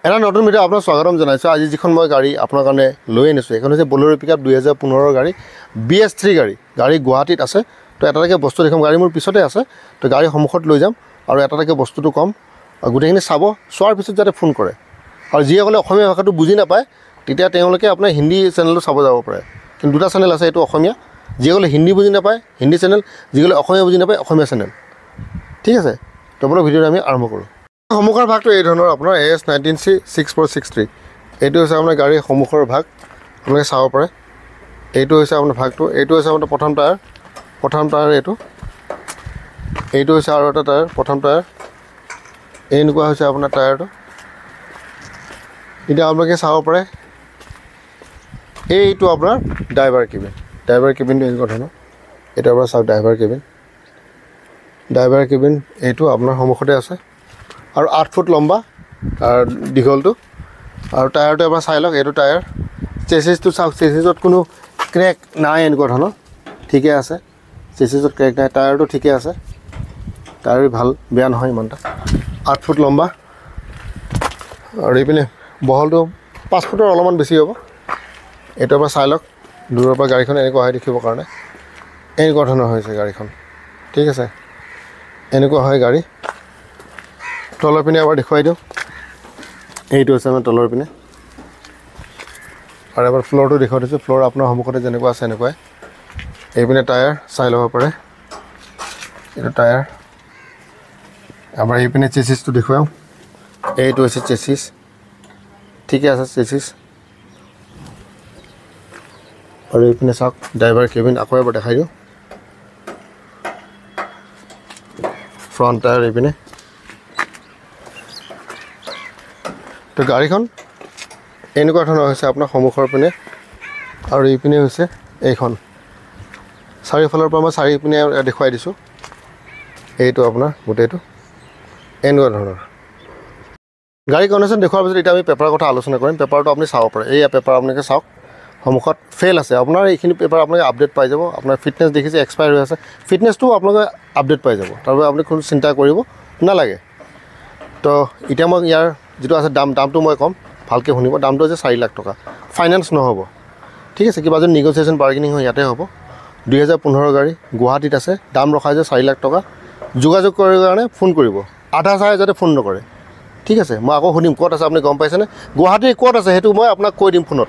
এটা নতুন ভিডিও আপোনাক স্বাগতম জনাইছোঁ। আজি যিখন মই গাড়ী আপোনাৰ কাৰণে লৈ আনিছোঁ এইখন হৈছে বলেৰো পিকআপ 2015 গাড়ী BS3 গাড়ী গুৱাহাটীত আছে। তো এটাকে বস্তু দেখাম, গাড়ী মোৰ পিছতে আছে। তো গাড়ী সন্মুখত লৈ যাম আৰু এটাকে বস্তুটো কম, গোটেইখিনি চাব, চোৱাৰ পিছত যাতে ফোন কৰে। আৰু যিসকলে অসমীয়া ভাষাটো বুজি নাপায় তেতিয়া তেওঁলোকে আপোনাৰ হিন্দী চেনেলটো চাব যাব পাৰে। কিন্তু দুটা চেনেল আছে, এইটো অসমীয়া, যিসকলে হিন্দী বুজি নাপায় হিন্দী চেনেল, যিসকলে অসমীয়া বুজি নাপায় অসমীয়া চেনেল। ঠিক আছে, তো বলক ভিডিঅ'টো আমি আৰম্ভ কৰোঁ। সন্মুখৰ ভাগটো এই ধৰণৰ আপোনাৰ AS19C 6463 এইটো হৈছে আপোনাৰ গাড়ীৰ সন্মুখৰ ভাগ, আপোনালোকে চাব পাৰে। এইটো হৈছে আপোনাৰ ভাগটো, এইটো হৈছে আপোনাৰ প্ৰথম টায়াৰ এইটো হৈছে আৰু এটা টায়াৰ, প্ৰথম টায়াৰ এনেকুৱা হৈছে আপোনাৰ টায়াৰটো। এতিয়া আপোনালোকে চাব পাৰে এইটো আপোনাৰ ড্ৰাইভাৰ কেবিনটো এনেকুৱা ধৰণৰ। এইটো আপোনাৰ চাওক ড্ৰাইভাৰ কেবিন এইটো আপোনাৰ সন্মুখতে আছে আৰু 8 ফুট লম্বা আৰু দীঘলটো। আৰু টায়াৰটো এবাৰ চাই লওক, এইটো টায়াৰ। চেচিছটো চাওক, চেচিছত কোনো ক্ৰেক নাই, এনেকুৱা ধৰণৰ ঠিকে আছে। চেচিছত ক্ৰেক নাই, টায়াৰটো ঠিকে আছে, টায়াৰ ভাল, বেয়া নহয় ইমানটা। 8 ফুট লম্বা আৰু এইপিনে বহলটো 5 ফুটৰ অলপমান বেছি হ'ব। এইটো এবাৰ চাই লওক, দূৰৰ পৰা গাড়ীখন এনেকুৱা হয় দেখিবৰ কাৰণে। এনেকুৱা ধৰণৰ হৈছে গাড়ীখন, ঠিক আছে, এনেকুৱা হয় গাড়ী। তলৰ পিনে এবাৰ দেখুৱাই দিওঁ, এইটো হৈছে আমাৰ তলৰ পিনে। আৰু এবাৰ ফ্ল'ৰটো দেখুৱাই দিছোঁ, ফ্ল'ৰ আপোনাৰ সন্মুখতে যেনেকুৱা আছে এনেকুৱাই। এইপিনে টায়াৰ চাই ল'ব পাৰে, এইটো টায়াৰ। এবাৰ এইপিনে চেচিছটো দেখুৱাওঁ, এইটো হৈছে চেচিছ, ঠিকে আছে চেচিছ। আৰু এইপিনে চাওক ড্ৰাইভাৰ কেবিন, আকৌ এবাৰ দেখাই দিওঁ, ফ্ৰণ্ট টায়াৰ এইপিনে। তো গাড়ীখন এনেকুৱা ধৰণৰ হৈছে আপোনাৰ সন্মুখৰ পিনে, আৰু এইপিনে হৈছে এইখন। চাৰিওফালৰ পৰা মই চাৰিওপিনে দেখুৱাই দিছোঁ। এইটো আপোনাৰ গোটেইটো এনেকুৱা ধৰণৰ। গাড়ী কণ্ডিশ্যন দেখুৱাৰ পিছত এতিয়া আমি পেপাৰৰ কথা আলোচনা কৰিম। পেপাৰটো আপুনি চাব পাৰে, এইয়া পেপাৰ আপোনালোকে চাওক, সন্মুখত ফেইল আছে আপোনাৰ। এইখিনি পেপাৰ আপোনালোকে আপডেট পাই যাব। আপোনাৰ ফিটনেছ দেখিছে এক্সপায়াৰ হৈ আছে, ফিটনেছটোও আপোনালোকে আপডেট পাই যাব, তাৰ বাবে আপুনি কোনো চিন্তা কৰিব নালাগে। তো এতিয়া মই ইয়াৰ যিটো আছে দামটো মই ক'ম, ভালকৈ শুনিব। দামটো হৈছে 4 লাখ টকা, ফাইনেন্স নহ'ব, ঠিক আছে। কিবা যদি নেগচিয়েশ্যন বাৰ্গেনিং হয় ইয়াতে হ'ব। 2015 গাড়ী গুৱাহাটীত আছে, দাম ৰখা হৈছে 4 লাখ টকা। যোগাযোগ কৰাৰ কাৰণে ফোন কৰিব, আধা চাই যাতে ফোন নকৰে, ঠিক আছে। মই আকৌ সুধিম ক'ত আছে আপুনি গম পাইছেনে, গুৱাহাটীৰ ক'ত আছে সেইটো মই আপোনাক কৈ দিম ফোনত,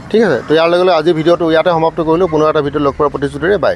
ঠিক আছে। তো ইয়াৰ লগে লগে আজিৰ ভিডিঅ'টো ইয়াতে সমাপ্ত কৰিলোঁ। পুনৰ এটা ভিডিঅ' লগ কৰাৰ প্ৰতিশ্ৰুতিৰে বাই।